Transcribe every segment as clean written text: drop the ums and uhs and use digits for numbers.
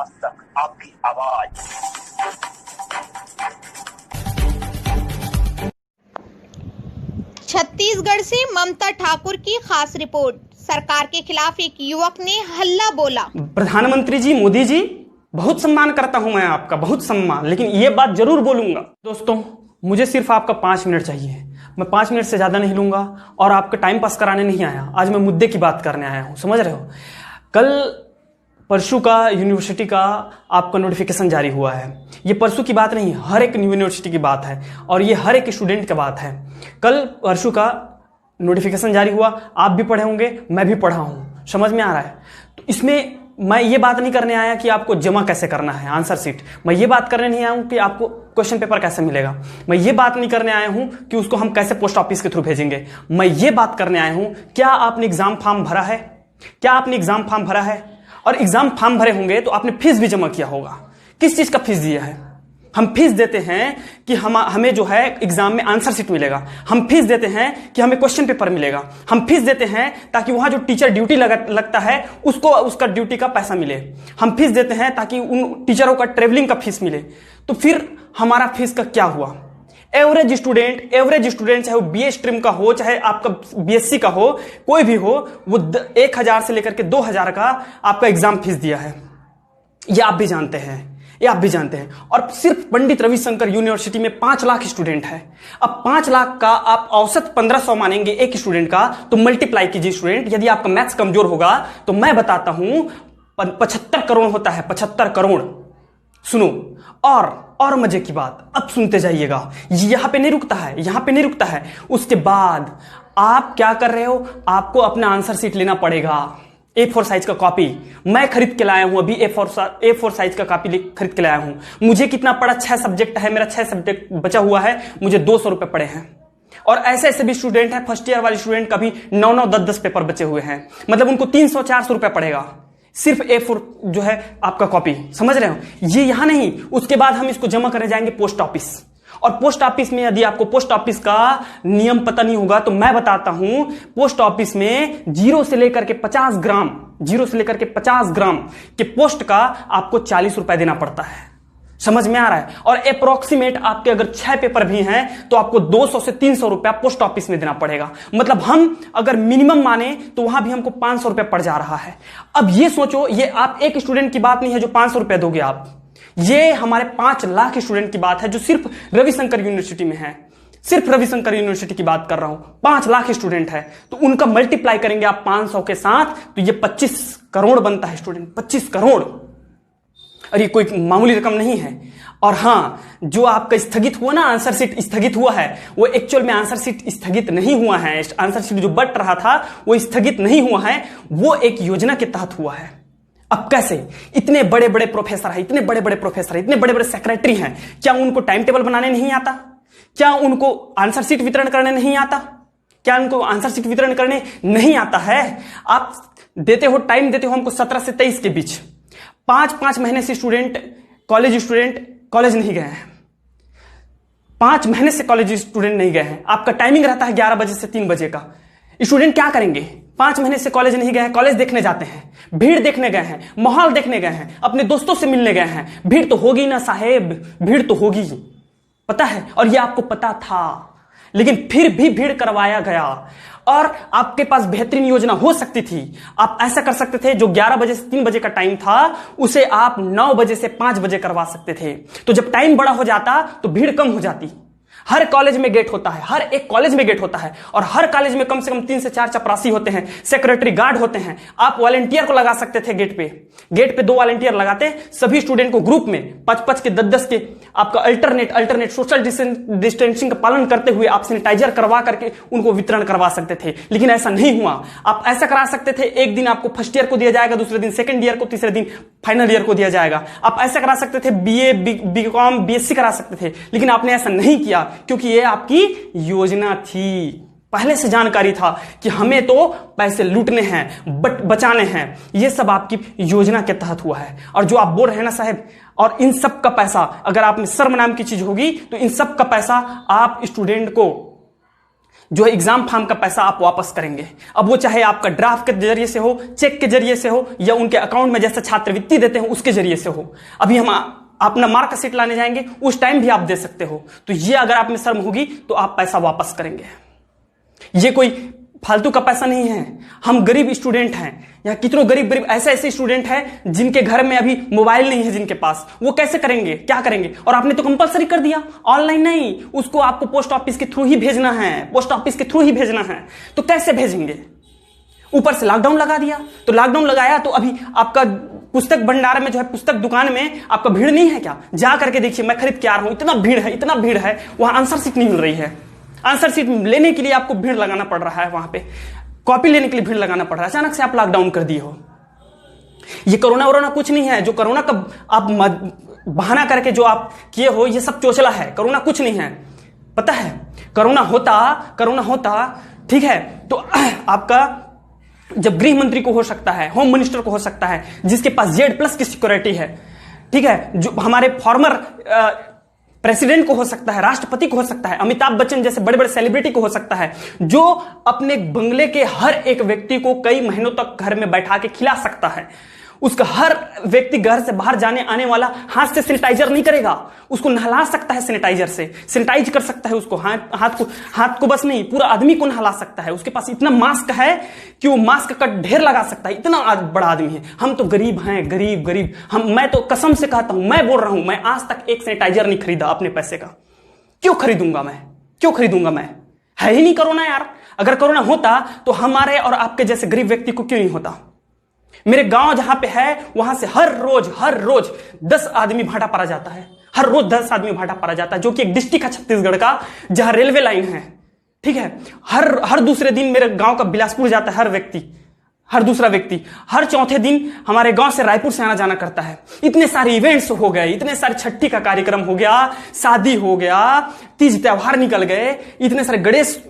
आज तक आपकी आवाज। छत्तीसगढ़ से ममता ठाकुर की खास रिपोर्ट। सरकार के खिलाफ एक युवक ने हल्ला बोला। प्रधानमंत्री जी मोदी जी, बहुत सम्मान करता हूं मैं आपका, बहुत सम्मान, लेकिन ये बात जरूर बोलूंगा। दोस्तों, मुझे सिर्फ आपका 5 मिनट चाहिए। मैं 5 मिनट से ज्यादा नहीं लूंगा और आपका टाइम पास कराने नहीं आया। आज मैं मुद्दे की बात करने आया हूं, समझ रहे हो। कल परसों का यूनिवर्सिटी का आपका नोटिफिकेशन जारी हुआ है। ये परसों की बात नहीं, हर एक यूनिवर्सिटी की बात है और ये हर एक स्टूडेंट की बात है। कल परसों का नोटिफिकेशन जारी हुआ, आप भी पढ़े होंगे, मैं भी पढ़ा हूं, समझ में आ रहा है। तो इसमें मैं ये बात नहीं करने आया कि आपको जमा कैसे करना है आंसर शीट। मैं ये बात करने नहीं आया हूं कि आपको क्वेश्चन पेपर कैसे मिलेगा। मैं ये बात नहीं करने आया हूं कि उसको हम कैसे पोस्ट ऑफिस के थ्रू भेजेंगे। मैं ये बात करने आया हूं, क्या आपने एग्जाम फॉर्म भरा है? क्या आपने एग्जाम फॉर्म भरा है? और एग्जाम फॉर्म भरे होंगे तो आपने फीस भी जमा किया होगा। किस चीज का फीस दिया है? हम फीस देते हैं कि हमें जो है एग्जाम में आंसर शीट मिलेगा। हम फीस देते हैं कि हमें क्वेश्चन पेपर मिलेगा। हम फीस देते हैं ताकि वहां जो टीचर ड्यूटी लगता है उसको उसका ड्यूटी का पैसा मिले। हम फीस देते हैं ताकि उन टीचरों का ट्रेवलिंग का फीस मिले। तो फिर हमारा फीस का क्या हुआ? एवरेज स्टूडेंट चाहे वो बीए स्ट्रीम का हो, चाहे आपका बीएससी का हो, कोई भी हो, वो 1000 से लेकर के 2000 का आपका एग्जाम फीस दिया है। ये आप भी जानते हैं। और सिर्फ पंडित रविशंकर यूनिवर्सिटी में 5 लाख स्टूडेंट है। अब 5 लाख का आप औसत 1500 मानेंगे एक स्टूडेंट का, तो मल्टीप्लाई कीजिए स्टूडेंट। यदि आपका मैथ्स कमजोर होगा तो मैं बताता हूं 75 करोड़ होता है, 75 करोड़। सुनो, और मजे की बात अब सुनते जाइएगा। यहां पे नहीं रुकता है। उसके बाद आप क्या कर रहे हो? आपको अपना आंसर शीट लेना पड़ेगा। A4 साइज का कॉपी मैं खरीद के लाया हूं। अभी A4 साइज का कॉपी खरीद के लाया हूं। मुझे कितना पड़ा? 6 सब्जेक्ट है, मेरा 6 सब्जेक्ट बचा हुआ है, मुझे 200 रुपए पड़े हैं। और ऐसे भी स्टूडेंट हैं, फर्स्ट ईयर वाले स्टूडेंट का भी 9-9, 10-10 पेपर बचे हुए हैं। मतलब उनको 300-400 रुपए पड़ेगा सिर्फ A4 जो है आपका कॉपी, समझ रहे हो। ये यहां नहीं, उसके बाद हम इसको जमा करने जाएंगे पोस्ट ऑफिस। और पोस्ट ऑफिस में यदि आपको पोस्ट ऑफिस का नियम पता नहीं होगा तो मैं बताता हूं। पोस्ट ऑफिस में 0 से लेकर के 50 ग्राम के पोस्ट का आपको 40 रुपए देना पड़ता है, समझ में आ रहा है। और अप्रोक्सीमेट आपके अगर 6 पेपर भी हैं तो आपको 200 से 300 रुपया पोस्ट ऑफिस में देना पड़ेगा। मतलब हम अगर मिनिमम माने तो वहां भी हमको 500 रुपया पड़ जा रहा है। अब ये सोचो, ये आप एक स्टूडेंट की बात नहीं है जो 500 रुपया दोगे आप, ये हमारे 5 लाख स्टूडेंट की बात है जो सिर्फ रविशंकर यूनिवर्सिटी में है। सिर्फ रविशंकर यूनिवर्सिटी की बात कर रहा हूं। 5 लाख स्टूडेंट है तो उनका मल्टीप्लाई करेंगे आप 500 के साथ तो ये 25 करोड़ बनता है स्टूडेंट, 25 करोड़। और ये कोई मामूली रकम नहीं है। और हां, जो आपका स्थगित हुआ ना, आंसर शीट स्थगित हुआ है, वो एक्चुअल में आंसर शीट स्थगित नहीं हुआ है। आंसर शीट जो बट रहा था वो स्थगित नहीं हुआ है, वो एक योजना के तहत हुआ है। अब कैसे? इतने बड़े बड़े प्रोफेसर हैं, इतने बड़े बड़े सेक्रेटरी हैं, क्या उनको टाइम टेबल बनाने नहीं आता? क्या उनको आंसर शीट वितरण करने नहीं आता? आप देते हो, टाइम देते हो हमको 17 से 23 के बीच। 5 महीने से स्टूडेंट कॉलेज नहीं गए हैं। 5 महीने से कॉलेज स्टूडेंट नहीं गए हैं। आपका टाइमिंग रहता है 11 बजे से 3 बजे का। स्टूडेंट क्या करेंगे? 5 महीने से कॉलेज नहीं गए हैं, कॉलेज देखने जाते हैं, भीड़ देखने गए हैं, माहौल देखने गए हैं, अपने दोस्तों से मिलने गए हैं। भीड़ तो होगी ना साहेब, भीड़ तो होगी, पता है। और ये आपको पता था, लेकिन फिर भी भीड़ करवाया गया। और आपके पास बेहतरीन योजना हो सकती थी। आप ऐसा कर सकते थे, जो 11 बजे से 3 बजे का टाइम था उसे आप 9 बजे से 5 बजे करवा सकते थे। तो जब टाइम बड़ा हो जाता तो भीड़ कम हो जाती। हर कॉलेज में गेट होता है, हर एक कॉलेज में गेट होता है, और हर कॉलेज में कम से कम 3 से 4 चपरासी होते हैं, सेक्रेटरी गार्ड होते हैं। आप वॉलंटियर को लगा सकते थे गेट पे 2 वॉलंटियर लगाते, सभी स्टूडेंट को ग्रुप में 5-5 के 10-10 के आपका अल्टरनेट सोशल डिस्टेंसिंग का पालन करते हुए आप सैनिटाइजर करवा करके उनको वितरण करवा सकते थे। लेकिन ऐसा नहीं हुआ। आप ऐसा करा सकते थे, एक दिन आपको फर्स्ट ईयर को दिया जाएगा, दूसरे दिन सेकंड ईयर को, तीसरे दिन फाइनल ईयर को दिया जाएगा। आप ऐसा करा सकते थे, बीए, बीकॉम, बीएससी करा सकते थे, लेकिन आपने ऐसा नहीं किया क्योंकि ये आपकी योजना थी। पहले से जानकारी था कि हमें तो पैसे लूटने हैं, बचाने हैं। ये सब आपकी योजना के तहत हुआ है। और जो आप बोल रहे हैं ना साहब, और इन सब का पैसा, अगर आप में शर्म नाम की चीज होगी तो इन सब का पैसा आप स्टूडेंट को जो एग्जाम फॉर्म का पैसा आप वापस करेंगे। अब वो चाहे आपका ड्राफ्ट के जरिए से हो, चेक के जरिए से हो, या उनके अकाउंट में जैसे छात्रवृत्ति देते हैं उसके जरिए से हो। अभी हम अपना मार्कशीट लाने जाएंगे, उस टाइम भी आप दे सकते हो। तो ये अगर आप में शर्म होगी तो आप पैसा वापस करेंगे। ये कोई फालतू का पैसा नहीं है। हम गरीब स्टूडेंट हैं, या कितनों गरीब ऐसे स्टूडेंट हैं जिनके घर में अभी मोबाइल नहीं है, जिनके पास, वो कैसे करेंगे, क्या करेंगे? और आपने तो कंपलसरी कर दिया, ऑनलाइन नहीं, उसको आपको पोस्ट ऑफिस के थ्रू ही भेजना है, पोस्ट ऑफिस के थ्रू ही भेजना है। तो कैसे भेजेंगे? ऊपर से लॉकडाउन लगा दिया। तो लॉकडाउन लगाया तो अभी आपका पुस्तक भंडार में जो है, पुस्तक दुकान में आपका भीड़ नहीं है क्या? जा करके देखिए, मैं खरीद के आ रहा हूं, इतना भीड़ है, वहां आंसर शीट नहीं मिल रही है। आंसर शीट लेने के लिए आपको भीड़ लगाना पड़ रहा है, वहां पे कॉपी लेने के लिए भीड़ लगाना पड़ रहा है। अचानक से आप लॉकडाउन कर दिए हो। ये कोरोना वोरोना कुछ नहीं है। जो कोरोना का आप बहाना करके जो आप किए हो, ये सब चोचला है। कोरोना कुछ नहीं है, पता है? कोरोना होता ठीक है तो आपका जब गृह मंत्री को हो सकता है, होम मिनिस्टर को हो सकता है, जिसके पास Z+ की सिक्योरिटी है, ठीक है, जो हमारे फॉर्मर प्रेसिडेंट को हो सकता है, राष्ट्रपति को हो सकता है, अमिताभ बच्चन जैसे बड़े बड़े सेलिब्रिटी को हो सकता है, जो अपने बंगले के हर एक व्यक्ति को कई महीनों तक घर में बैठा के खिला सकता है। उसका हर व्यक्ति घर से बाहर जाने आने वाला हाथ से सैनिटाइजर नहीं करेगा, उसको नहला सकता है सैनिटाइजर से, सैनिटाइज कर सकता है उसको, हाथ को बस नहीं, पूरा आदमी को नहला सकता है। उसके पास इतना मास्क है कि वो मास्क का ढेर लगा सकता है, इतना बड़ा आदमी है। हम तो गरीब हैं, गरीब। मैं तो कसम से कहता हूं, मैं बोल रहा हूं, मैं आज तक एक सैनिटाइजर नहीं खरीदा अपने पैसे का। क्यों खरीदूंगा मैं? है ही नहीं कोरोना यार। अगर कोरोना होता तो हमारे और आपके जैसे गरीब व्यक्ति को क्यों नहीं होता? मेरे गांव जहां पे है, वहां से हर रोज 10 आदमी भाटा पारा जाता है। हर रोज 10 आदमी भाटा पारा जाता है, जो कि एक डिस्ट्रिक्ट है छत्तीसगढ़ का, जहां रेलवे लाइन है, ठीक है। हर दूसरे दिन मेरे गांव का बिलासपुर जाता है हर दूसरा व्यक्ति। हर चौथे दिन हमारे गांव से रायपुर से आना जाना करता है। इतने सारे इवेंट्स हो गए, इतने सारे छठी का कार्यक्रम हो गया, शादी हो गया, तीज त्योहार निकल गए, इतने सारे गणेश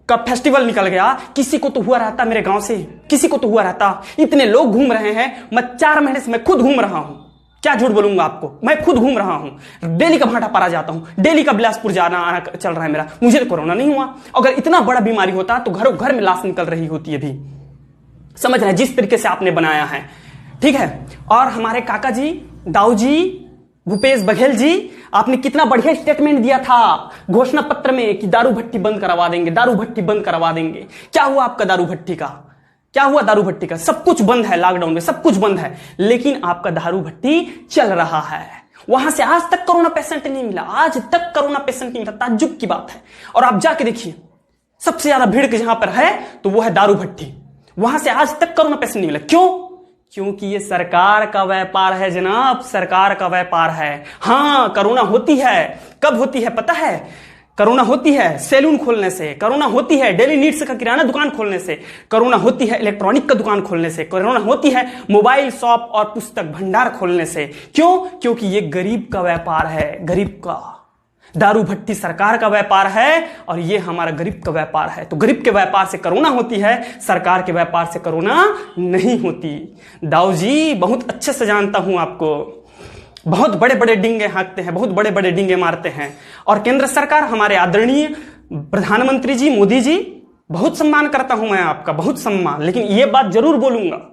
का फेस्टिवल निकल गया। किसी को तो हुआ रहता मेरे गांव से, किसी को तो हुआ रहता। इतने लोग घूम रहे हैं, मैं 4 महीने से मैं खुद घूम रहा हूं। क्या झूठ बोलूंगा आपको, मैं खुद घूम रहा हूं। डेली का भाटा पारा जाता हूं, डेली का बिलासपुर जाना आना चल रहा है मेरा। मुझे तो कोरोना नहीं हुआ। अगर इतना बड़ा बीमारी होता तो घरों घर में लाश निकल रही होती है। अभी समझ रहे हैं जिस तरीके से आपने बनाया है, ठीक है। और हमारे काका जी, दाऊ जी, भूपेश बघेल जी, आपने कितना बढ़िया स्टेटमेंट दिया था घोषणा पत्र में कि दारू भट्टी बंद करवा देंगे। क्या हुआ आपका दारू भट्टी का? क्या हुआ दारू भट्टी का? सब कुछ बंद है, लॉकडाउन में सब कुछ बंद है, लेकिन आपका दारू भट्टी चल रहा है। वहां से आज तक कोरोना पेशेंट नहीं मिला, आज तक कोरोना पेशेंट नहीं मिला। ताज्जुब की बात है। और आप जाके देखिए, सबसे ज्यादा भीड़ जहां पर है तो वो है दारू भट्टी। वहां से आज तक कोरोना पेशेंट नहीं मिला। क्यों? क्योंकि ये सरकार का व्यापार है जनाब, सरकार का व्यापार है। हां, कोरोना होती है। कब होती है पता है? कोरोना होती है सैलून खोलने से, कोरोना होती है डेली नीड्स का किराना दुकान खोलने से, कोरोना होती है इलेक्ट्रॉनिक का दुकान खोलने से, कोरोना होती है मोबाइल शॉप और पुस्तक भंडार खोलने से। क्यों? क्योंकि ये गरीब का व्यापार है, गरीब का। दारू भट्टी सरकार का व्यापार है और ये हमारा गरीब का व्यापार है। तो गरीब के व्यापार से कोरोना होती है, सरकार के व्यापार से कोरोना नहीं होती। दाऊ जी, बहुत अच्छे से जानता हूं आपको। बहुत बड़े बड़े डिंगे हाँकते हैं, बहुत बड़े बड़े डिंगे मारते हैं। और केंद्र सरकार, हमारे आदरणीय प्रधानमंत्री जी, मोदी जी, बहुत सम्मान करता हूं मैं आपका, बहुत सम्मान। लेकिन यह बात जरूर बोलूंगा,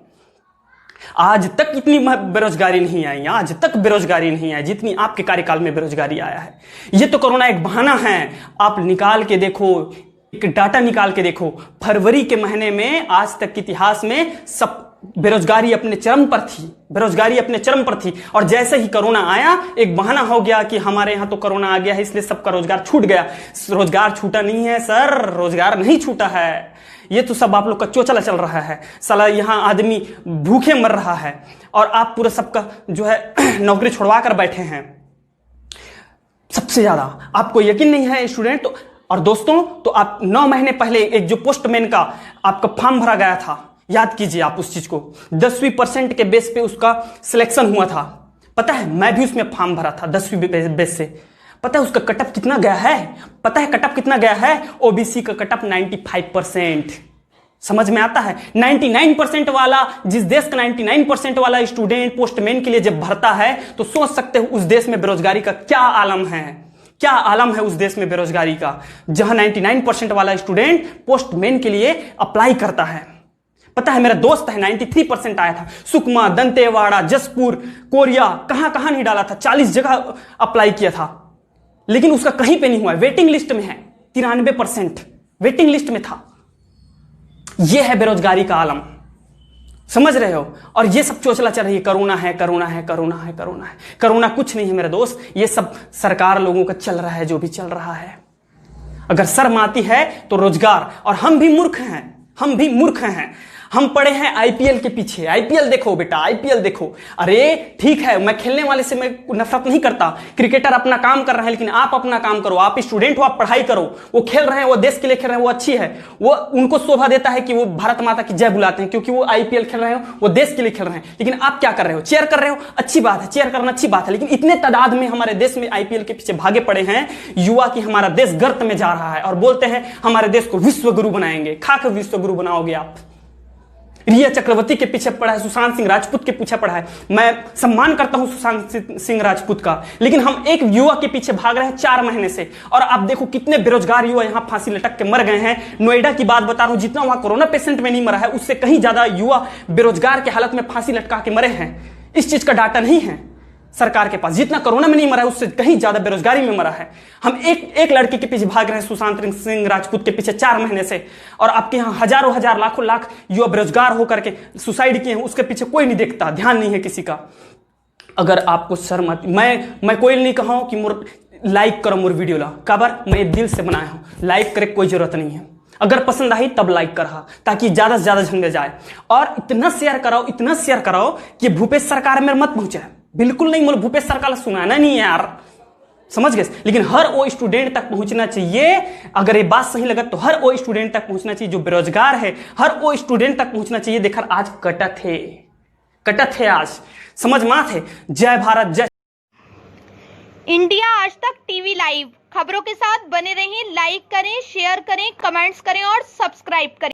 आज तक इतनी बेरोजगारी नहीं आई, आज तक बेरोजगारी नहीं आई जितनी आपके कार्यकाल में बेरोजगारी आया है। ये तो कोरोना एक बहाना है। आप निकाल के देखो, एक डाटा निकाल के देखो, फरवरी के महीने में आज तक के इतिहास में सब बेरोजगारी अपने चरम पर थी। और जैसे ही कोरोना आया, एक बहाना हो गया कि हमारे यहां तो कोरोना आ गया है इसलिए सबका रोजगार छूट गया। रोजगार छूटा नहीं है सर, रोजगार नहीं छूटा है। ये तो सब आप लोग का चोचला चल रहा है। साला यहां आदमी भूखे मर रहा है और आप पूरा सबका जो है नौकरी छुड़वा कर बैठे हैं। सबसे ज्यादा आपको यकीन नहीं है स्टूडेंट तो, और दोस्तों, तो आप 9 महीने पहले एक जो पोस्टमैन का आपका फॉर्म भरा गया था, याद कीजिए आप उस चीज को। 10% के बेस पे उसका सिलेक्शन हुआ था। पता है, मैं भी उसमें फॉर्म भरा था 10वीं बेस से। पता है उसका कटअप कितना गया है? पता है कटअप कितना गया है? ओबीसी का कटअप 95%। समझ में आता है? 99% वाला, जिस देश का 99% वाला स्टूडेंट पोस्टमैन के लिए जब भरता है तो सोच सकते हो उस देश में बेरोजगारी का क्या आलम है, क्या आलम है उस देश में बेरोजगारी का, जहां 99% वाला स्टूडेंट पोस्टमैन के लिए अप्लाई करता है। पता है, मेरा दोस्त है 93% आया था, सुकमा, दंतेवाड़ा, जसपुर, कोरिया, कहां कहां नहीं डाला था, 40 जगह अप्लाई किया था, लेकिन उसका कहीं पे नहीं हुआ। वेटिंग लिस्ट में है, 93% वेटिंग लिस्ट में था। यह है बेरोजगारी का आलम, समझ रहे हो। और ये सब चोचला चल रही है, कोरोना है, कोरोना है, कोरोना है, कोरोना है। कोरोना कुछ नहीं है मेरे दोस्त, ये सब सरकार लोगों का चल रहा है, जो भी चल रहा है। अगर शर्म आती है तो रोजगार, और हम भी मूर्ख हैं, हम भी मूर्ख हैं। हम पड़े हैं आईपीएल के पीछे। आईपीएल देखो बेटा, आईपीएल देखो। अरे ठीक है, मैं खेलने वाले से मैं नफरत नहीं करता, क्रिकेटर अपना काम कर रहे हैं, लेकिन आप अपना काम करो। आप स्टूडेंट हो, आप पढ़ाई करो। वो खेल रहे हैं, वो देश के लिए खेल रहे हैं, वो अच्छी है। वो उनको शोभा देता है कि वो भारत माता की जय बुलाते हैं, क्योंकि वो आईपीएल खेल रहे हो, वो देश के लिए खेल रहे हैं। लेकिन आप क्या कर रहे हो? चेयर कर रहे हो, अच्छी बात है, चेयर करना अच्छी बात है, लेकिन इतने तादाद में हमारे देश में आईपीएल के पीछे भागे पड़े हैं युवा कि हमारा देश गर्त में जा रहा है, और बोलते हैं हमारे देश को विश्व गुरु बनाएंगे। खाकर विश्व गुरु बनाओगे आप। रिया चक्रवर्ती के पीछे पड़ा है, सुशांत सिंह राजपूत के पीछे पड़ा है। मैं सम्मान करता हूं सुशांत सिंह राजपूत का, लेकिन हम एक युवा के पीछे भाग रहे हैं 4 महीने से। और आप देखो कितने बेरोजगार युवा यहां फांसी लटक के मर गए हैं। नोएडा की बात बता रहा हूं, जितना वहां कोरोना पेशेंट में नहीं मरा है, उससे कहीं ज्यादा युवा बेरोजगार के हालत में फांसी लटका के मरे हैं। इस चीज का डाटा नहीं है सरकार के पास। जितना कोरोना में नहीं मरा है, उससे कहीं ज्यादा बेरोजगारी में मरा है। हम एक लड़के के पीछे भाग रहे हैं, सुशांत सिंह राजपूत के पीछे 4 महीने से, और आपके यहाँ हजारों हजार लाखों लाख युवा बेरोजगार होकर के सुसाइड किए हैं, उसके पीछे कोई नहीं देखता, ध्यान नहीं है किसी का। अगर आपको शर्म आती, मैं कोई नहीं कहा कि मोर लाइक करो मोर वीडियो ला, काबर मैं दिल से बनाया हूं। लाइक करे कोई जरूरत नहीं है, अगर पसंद आई तब लाइक करा, ताकि ज्यादा से ज्यादा झंडे जाए। और इतना शेयर कराओ, इतना शेयर कराओ कि भूपेश सरकार में मत पहुंचे। बिल्कुल नहीं, मुझे भूपेश सरकार सुनाना नहीं है यार, समझ गए। लेकिन हर वो स्टूडेंट तक पहुंचना चाहिए। अगर ये बात सही लगा तो हर वो स्टूडेंट तक पहुंचना चाहिए जो बेरोजगार है, हर वो स्टूडेंट तक पहुंचना चाहिए। देखकर आज कटत है आज, समझ मात है। जय भारत, जय इंडिया आज तक टीवी लाइव खबरों के साथ बने रहें। लाइक करें, शेयर करें, कमेंट्स करें और सब्सक्राइब करें।